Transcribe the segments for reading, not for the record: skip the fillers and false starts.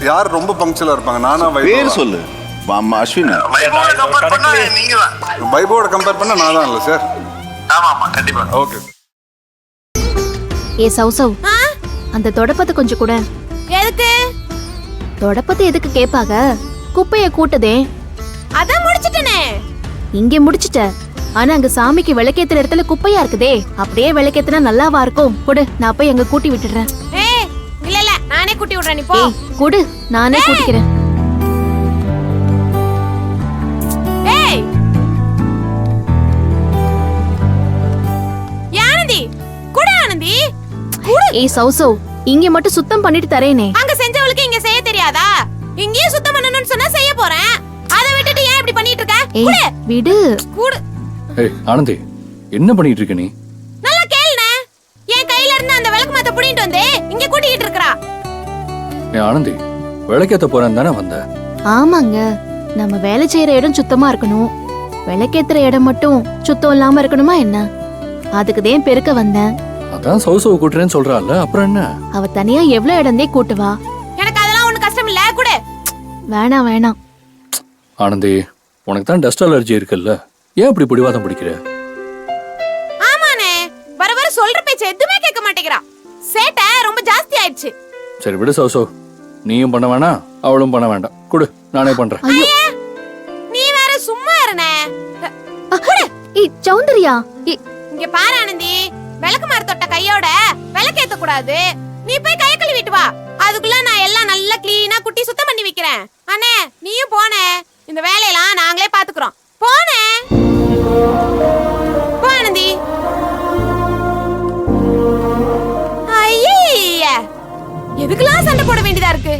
யார் ரொம்ப பங்க்சுவலா இருப்பாங்க? நானா பேர் சொல்லு. அஸ்வின். வைபவோட கம்பேர் பண்ணா நான் தான் இல்ல சார். ஆமா கண்டிப்பா. ஓகே. ஏ சௌசவ், அந்த தொடப்பத்தை கொஞ்சம் கூட. எதுக்கு? தொடப்பத்தை எதுக்கு கேட்பாங்க? குப்பைய கூட்டதே. அதான் முடிச்சிட்டனே. இங்கே முடிச்சிட்ட. ஆனா அங்க சாமிக்கு விளக்கேத்துற இடத்துல குப்பையா இருக்குதே. அப்படியே விளக்கேத்துனா நல்லாவா இருக்கும்? கொடு, நான் போய் அங்க கூட்டி விட்டுறேன். ஏய் இல்ல நானே கூட்டி விடுறேன். நீ போ. கொடு, நானே கூட்டிக்கிறேன். ஏய் ஆனந்தி, குடு ஆனந்தி. ஏய் சௌசவ், இங்க மட்டும் சுத்தம் பண்ணிட்டு தரேனே. அங்க செஞ்சவளுக்கு இங்க செய்ய தெரியாதா? இங்கேயே சுத்தம் பண்ணணும்னு சொன்னா செய்ய போறேன். அதை விட்டுட்டு ஏன் இப்படி பண்ணிட்டு இருக்க? ஏய் விடு. குடு. ஏய் ஆனந்தி, என்ன பண்ணிட்டு இருக்க நீ? நல்லா கேளுனே. என் கையில இருந்து அந்த விளக்கு மாத்த புடிங்கிட்டு வந்து இங்க கூட்டிட்டு இருக்கறா. ஏய் ஆனந்தி, விளக்கேத்த போறேன்னு தானே வந்த? ஆமாங்க, நம்ம வேலை செய்யற இடம் சுத்தமா இருக்கணும். விளக்கேத்துற இடம் மட்டும் சுத்தம் இல்லாம இருக்கணுமா என்ன? அதுக்குதான் பெருக்க வந்தேன். அதான் சௌசவ கூட்டுறேன்னு சொல்றாள்ல, அப்புறம் என்ன? அவ தனியா எவ்வளவு இடந்தே கூட்டுவா. எனக்கு அதெல்லாம் ஒண்ணு கஷ்டம் இல்ல. குடு. வேணாம் வேணாம். ஆனந்தி, உனக்கு தான் டஸ்ட் அலர்ஜி இருக்குல்ல, ஏன் இப்படி பிடிவாதம் பிடிக்கிற? ஆமானே, வர வர சொல்ற பேச்ச எதுவுமே கேட்க மாட்டேங்கிறா. சேட்டை ரொம்ப ஜாஸ்தி ஆயிடுச்சு. சரி விடு சௌசவ், நீயும் பண்ண வேணாம், அவளும் பண்ண வேண்டாம். குடு, நானே பண்றேன். நீ வேற சும்மா இருனே. ஏய் சௌந்தர்யா, இங்க பாரு ஆனந்தி, விளக்கு மாறு தொட்ட கையோட விளக்கேத்த கூடாது. நீ போய் கைய கழுவிட்டு வா. அதுக்குள்ள நான் எல்லாம் நல்லா கிளீனா குட்டி சுத்தம் பண்ணி வைக்கிறேன். அண்ணே நீயும் போனே. இந்த வேலையெல்லாம் நாங்களே பாத்துக்கிறோம். போனே. போ ஆனந்தி. ஐயே, எதுக்கெல்லாம் சண்டை போட வேண்டியதா இருக்கு?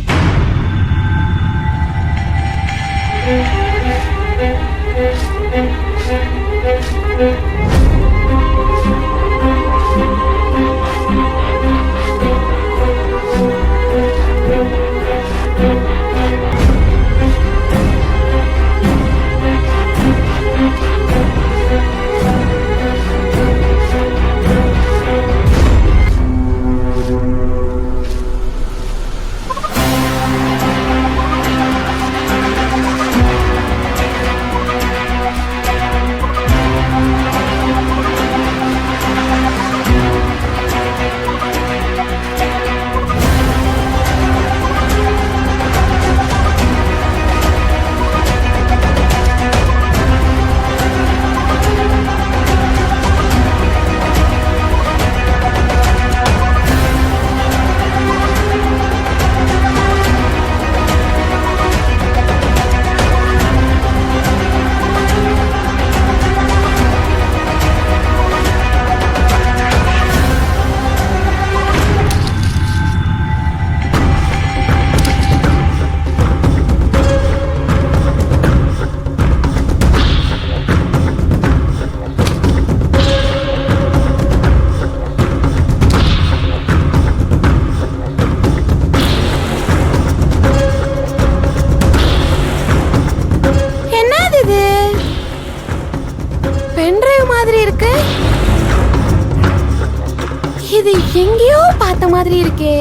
இது எங்கேயோ பார்த்த மாதிரி இருக்கே.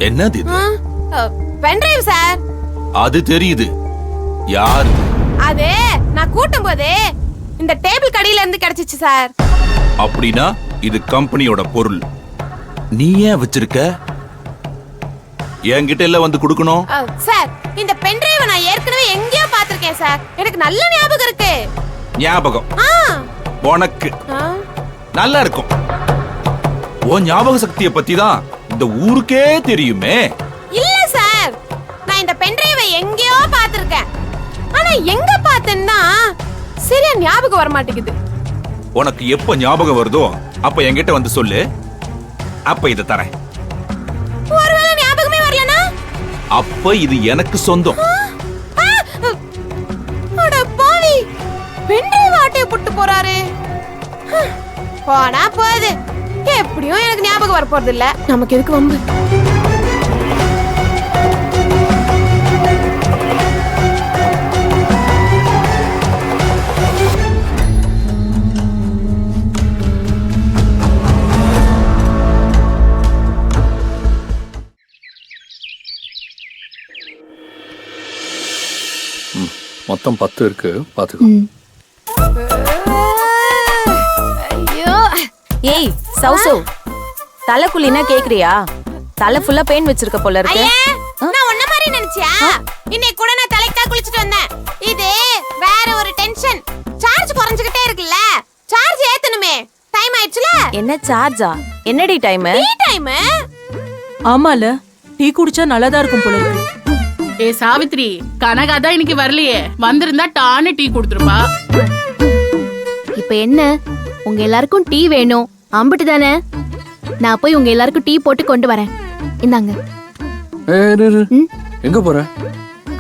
என்னது இது? Pen drive sir. அது தெரியுது. யார் அது? நான் கூட்டும் போது இந்த டேபிள் கடியில இருந்து கிடைச்சிச்சு சார். அப்படினா இது கம்பெனியோட பொருள். நீ ஏன் வச்சிருக்க? என்கிட்ட எல்லாம் வந்து கொடுக்கணும். சார், இந்த பென்டிரைவ் நான் ஏற்கனவே எங்கேயோ பார்த்திருக்கேன் சார். எனக்கு நல்ல ஞாபகம் இருக்கு. ஞாபகம் உனக்கு நல்லா இருக்கும். உன் ஞாபக சக்தியை பத்தி தான் இந்த ஊருக்கே தெரியுமே. இல்ல சார், நான் இந்த பென்டிரைவை எங்கேயோ பார்த்திருக்கேன். ஆனா எங்க பார்த்தேன்னா சரியா ஞாபகம் வர மாட்டேங்குது. உனக்கு எப்ப ஞாபகம் வருதோ அப்ப என்கிட்ட வந்து சொல்லு. அப்ப இத தரேன். ஒருவேளை ஞாபகமே வரலனா அப்ப இது எனக்கு சொந்தம். அட பாவி, பென்டிரைவ் ஆட்டை போட்டு போறாரு. போனா போகுது. எப்படியும் எனக்கு ஞாபகம் வர போறது இல்ல. நமக்கு எதுக்கு வம்பு? மொத்தம் 10 இருக்கு பாத்துக்கோ. ம். ஐயோ ஏய் சௌசௌ தலைக்குள்ளினா கேக்குறியா? தலை ஃபுல்லா பெயின் வச்சிருக்க போல இருக்கு. ஐயே நான் ஒன்ன மாதிரி நினைச்சியா? இன்னைக்கு கூட நான் தலைக்கு தான் குளிச்சிட்டு வந்தேன். இது வேற ஒரு டென்ஷன். சார்ஜ் குறைஞ்சிட்டே இருக்குல்ல, சார்ஜ் ஏத்தணுமே. டைம் ஆயிடுச்சுல. என்ன சார்ஜா? என்னடி டைம்? Tea time. ஆமால, டீ குடிச்சா நல்லாதான் இருக்கும் போல இருக்கு. ஏ சாவித்ரி, கனகா தான் இன்னைக்கு வரலையே. வந்திருந்தா டான்னு டீ கொடுத்துருப்பா. இப்ப என்ன, உங்க எல்லாருக்கும் டீ வேணும் அம்பிட்டு தானே? நான் போய் உங்க எல்லாருக்கும் டீ போட்டு கொண்டு வரேன். இந்தாங்க. ஏய், இரு, இரு. ம்? எங்க போற?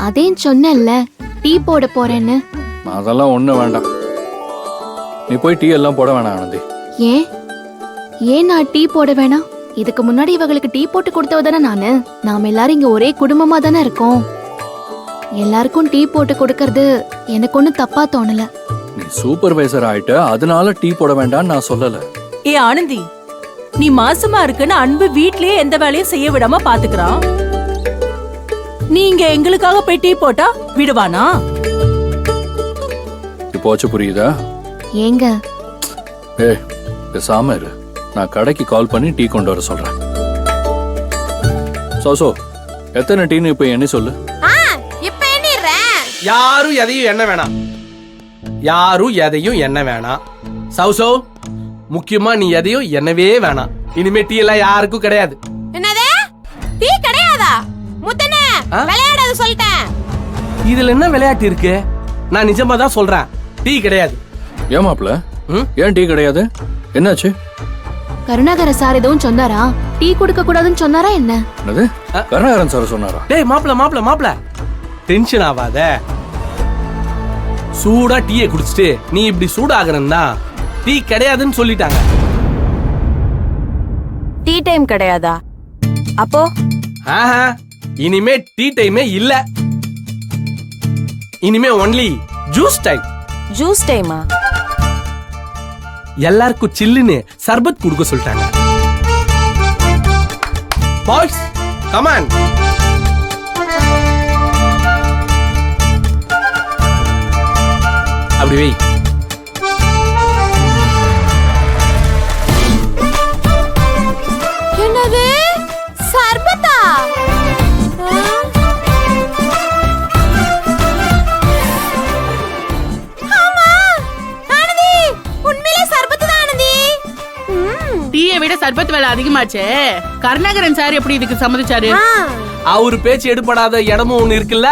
அதேன் சொன்னேன்ல, டீ போட போறேன்னு. அதெல்லாம் ஒண்ணு வேண்டாம். நீ போய் டீ எல்லாம் போட வேணாம் ஆனந்தி. ஏன் ஏன் நான் டீ போட வேணாம்? இதுக்கு முன்னாடி இவங்களுக்கு டீ போட்டு கொடுத்தவ தானே நானு. நாம எல்லாரும் இங்க ஒரே குடும்பமா தானே இருக்கோம். எல்லாருக்கும் டீ போட்டு கொடுக்கறது எனக்கு ஒன்னும் தப்பா தோணல. நீ சூப்பர்வைசர் ஆயிட்ட, அதனால டீ போட வேண்டாம்னு நான் சொல்லல. ஏ ஆனந்தி, நீ மாசமா இருக்குன்னு அன்பு வீட்லயே எந்த வேலையும் செய்ய விடாம பாத்துக்கிறான். நீங்க எங்களுக்காக போய் டீ போட்டா விடுவானா? இப்போச்சு புரியுதா? ஏங்க ஏய், பேசாம இரு. நான் கடைக்கு கால் பண்ணி டீ கொண்டு வர சொல்றேன். சோசோ, எத்தனை டீன்னு இப்ப என்ன சொல்லு. இப்ப எண்ணிடுறேன். யாரும் எதையும் எண்ண வேணாம். யாரும் எதையும் எண்ண வேணாம். சௌசௌ, முக்கியமா நீ எதையும் எண்ணவே வேணாம். இனிமே டீ எல்லாம் யாருக்கும் கிடையாது. என்னது? டீ கிடையாதா? முத்தனே, விளையாடாத சொல்லிட்டேன். இதுல என்ன விளையாட்டு இருக்கு? நான் நிஜமா தான் சொல்றேன், டீ கிடையாது. ஏன் மாப்ள, ம்? ஏன் டீ கிடையாது? என்னாச்சு? கருணாகர சார் எதுவும் சொன்னாரா? டீ கொடுக்க கூடாதுன்னு சொன்னாரா என்ன? என்னது? கருணாகரன் சார் சொன்னாரா? டேய் மாப்ள டென்ஷன் ஆகாத. சூடா டீயை குடிச்சிட்டு நீ இப்படி சூடாகறன்னா டீ கிடையாதுன்னு சொல்லிட்டாங்க. டீ டைம் கிடையாதா? அப்போ ஆஹா, இனிமே டீ டைமே இல்ல. இனிமே ஒன்லி ஜூஸ் டைம். ஜூஸ் டைமா? எல்லாருக்கும் சில்லுன்னு சர்பத் குடுக்க சொல்லிட்டாங்க. Boys come on. அப்படி வை. என்னது? சர்பத்தா? ஆமா ஆனந்தி, உண்மையிலே சர்பத்து தான் ஆனந்தி. டீயை விட சர்பத் விலை அதிகமாச்சே. கருணாகரன் சார் எப்படி இதுக்கு சம்மதிச்சாரு? அவரு பேச்சு எடுபடாத இடமும் ஒண்ணு இருக்குல்ல.